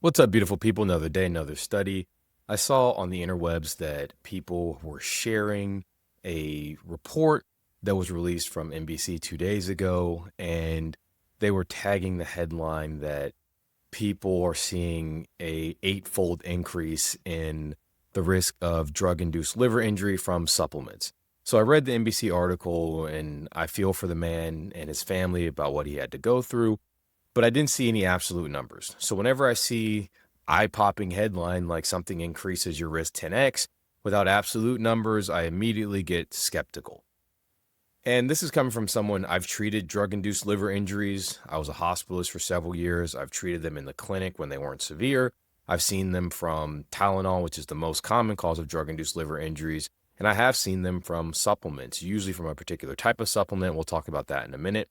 What's up, beautiful people? Another day, another study. I saw on the interwebs that people were sharing a report that was released from NBC 2 days ago, and they were tagging the headline that people are seeing a eightfold increase in the risk of drug-induced liver injury from supplements. So I read the NBC article and I feel for the man and his family about what he had to go through, but I didn't see any absolute numbers. So whenever I see eye-popping headline like something increases your risk 10x without absolute numbers, I immediately get skeptical. And this is coming from someone. I've treated drug-induced liver injuries. I was a hospitalist for several years. I've treated them in the clinic when they weren't severe. I've seen them from Tylenol, which is the most common cause of drug-induced liver injuries. And I have seen them from supplements, usually from a particular type of supplement. We'll talk about that in a minute.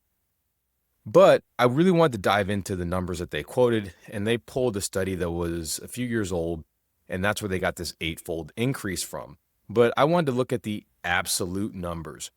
But I really wanted to dive into the numbers that they quoted, and they pulled a study that was a few years old, and that's where they got this eightfold increase from. But I wanted to look at the absolute numbers.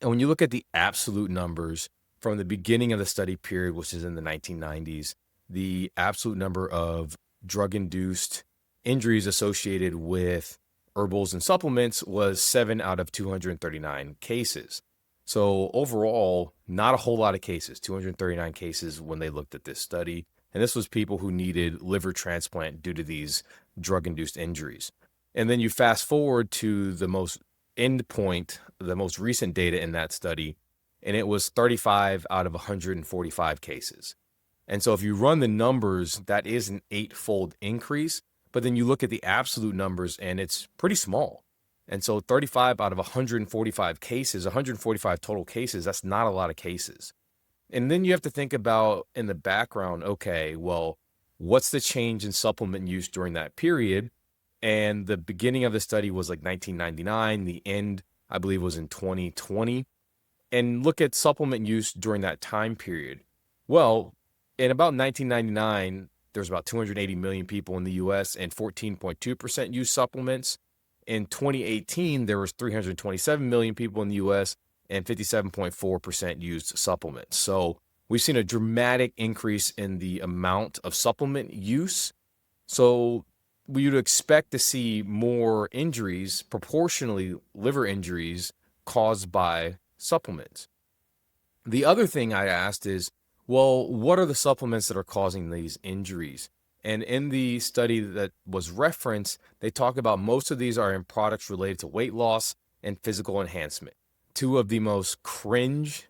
And when you look at the absolute numbers from the beginning of the study period, which is in the 1990s, the absolute number of drug-induced injuries associated with herbals and supplements was 7 out of 239 cases. So overall, not a whole lot of cases, 239 cases when they looked at this study. And this was people who needed liver transplant due to these drug-induced injuries. And then you fast forward to the most end point, the most recent data in that study, and it was 35 out of 145 cases. And so if you run the numbers, that is an eightfold increase, but then you look at the absolute numbers and it's pretty small. And so 35 out of 145 cases, 145 total cases, that's not a lot of cases. And then you have to think about in the background, okay, well, what's the change in supplement use during that period? And the beginning of the study was like 1999. The end, I believe, was in 2020. And look at supplement use during that time period. Well, in about 1999, there's about 280 million people in the US and 14.2% use supplements. In 2018, there was 327 million people in the US and 57.4% used supplements. So we've seen a dramatic increase in the amount of supplement use. So we would expect to see more injuries, proportionally liver injuries caused by supplements. The other thing I asked is, well, what are the supplements that are causing these injuries? And in the study that was referenced, they talk about most of these are in products related to weight loss and physical enhancement. Two of the most cringe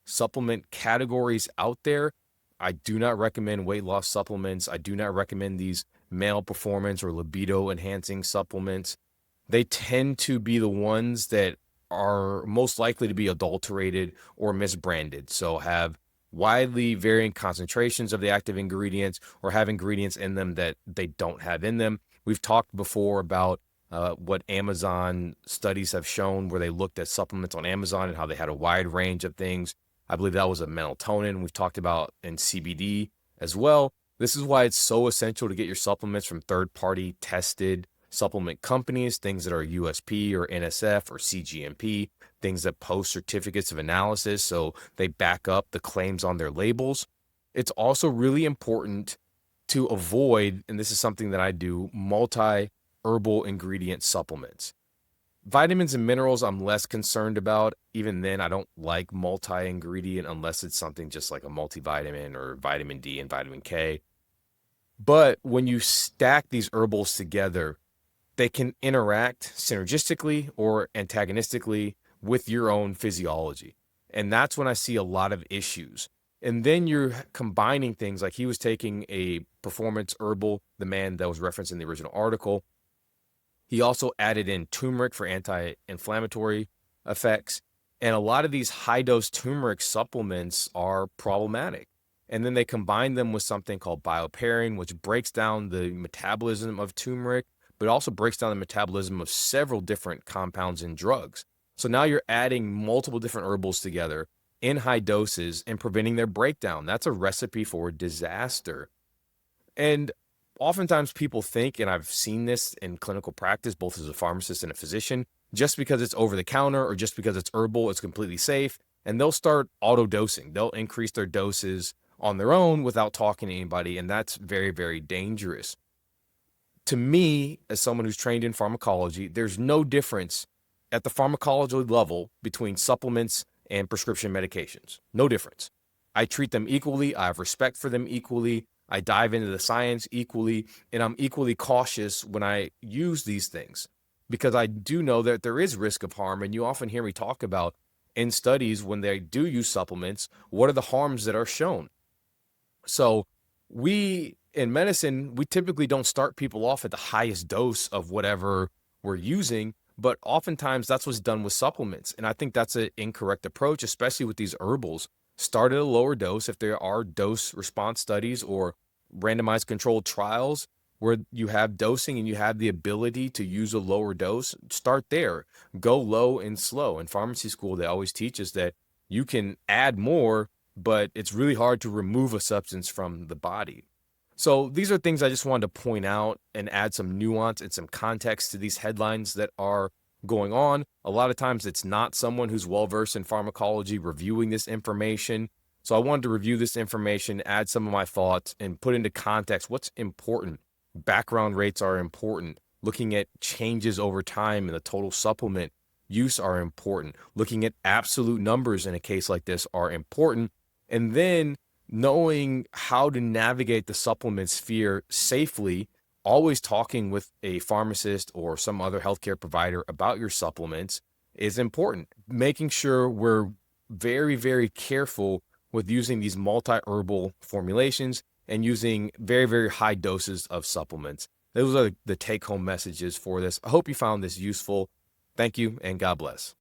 supplement categories out there. I do not recommend weight loss supplements. I do not recommend these male performance or libido enhancing supplements. They tend to be the ones that are most likely to be adulterated or misbranded. So have widely varying concentrations of the active ingredients or have ingredients in them that they don't have in them. We've talked before about what Amazon studies have shown where they looked at supplements on Amazon and how they had a wide range of things. I believe that was a melatonin we've talked about in CBD as well. This is why it's so essential to get your supplements from third-party tested supplement companies, things that are USP or NSF or CGMP, things that post certificates of analysis so they back up the claims on their labels. It's also really important to avoid, and this is something that I do, multi-herbal ingredient supplements. Vitamins and minerals I'm less concerned about. Even then, I don't like multi-ingredient unless it's something just like a multivitamin or vitamin D and vitamin K. But when you stack these herbals together, they can interact synergistically or antagonistically with your own physiology. And that's when I see a lot of issues. And then you're combining things like he was taking a performance herbal, the man that was referenced in the original article. He also added in turmeric for anti-inflammatory effects. And a lot of these high-dose turmeric supplements are problematic. And then they combine them with something called bioperine, which breaks down the metabolism of turmeric, but also breaks down the metabolism of several different compounds in drugs. So now you're adding multiple different herbals together in high doses and preventing their breakdown. That's a recipe for disaster. And oftentimes people think, and I've seen this in clinical practice, both as a pharmacist and a physician, just because it's over the counter or just because it's herbal, it's completely safe. And they'll start auto dosing. They'll increase their doses on their own without talking to anybody. And that's very, very dangerous. To me, as someone who's trained in pharmacology, there's no difference at the pharmacology level between supplements and prescription medications. No difference. I treat them equally. I have respect for them equally. I dive into the science equally, and I'm equally cautious when I use these things because I do know that there is risk of harm. And you often hear me talk about in studies when they do use supplements, what are the harms that are shown? So we in medicine, we typically don't start people off at the highest dose of whatever we're using, but oftentimes that's what's done with supplements. And I think that's an incorrect approach, especially with these herbals. Start at a lower dose if there are dose response studies or randomized controlled trials where you have dosing and you have the ability to use a lower dose. Start there. Go low and slow. In pharmacy school, they always teach us that you can add more, but it's really hard to remove a substance from the body. So these are things I just wanted to point out and add some nuance and some context to these headlines that are going on. A lot of times it's not someone who's well-versed in pharmacology reviewing this information. So I wanted to review this information, add some of my thoughts, and put into context what's important. Background rates are important. Looking at changes over time in the total supplement use are important. Looking at absolute numbers in a case like this are important. And then knowing how to navigate the supplement sphere safely, always talking with a pharmacist or some other healthcare provider about your supplements is important. Making sure we're very, very careful with using these multi-herbal formulations and using very, very high doses of supplements. Those are the take-home messages for this. I hope you found this useful. Thank you, and God bless.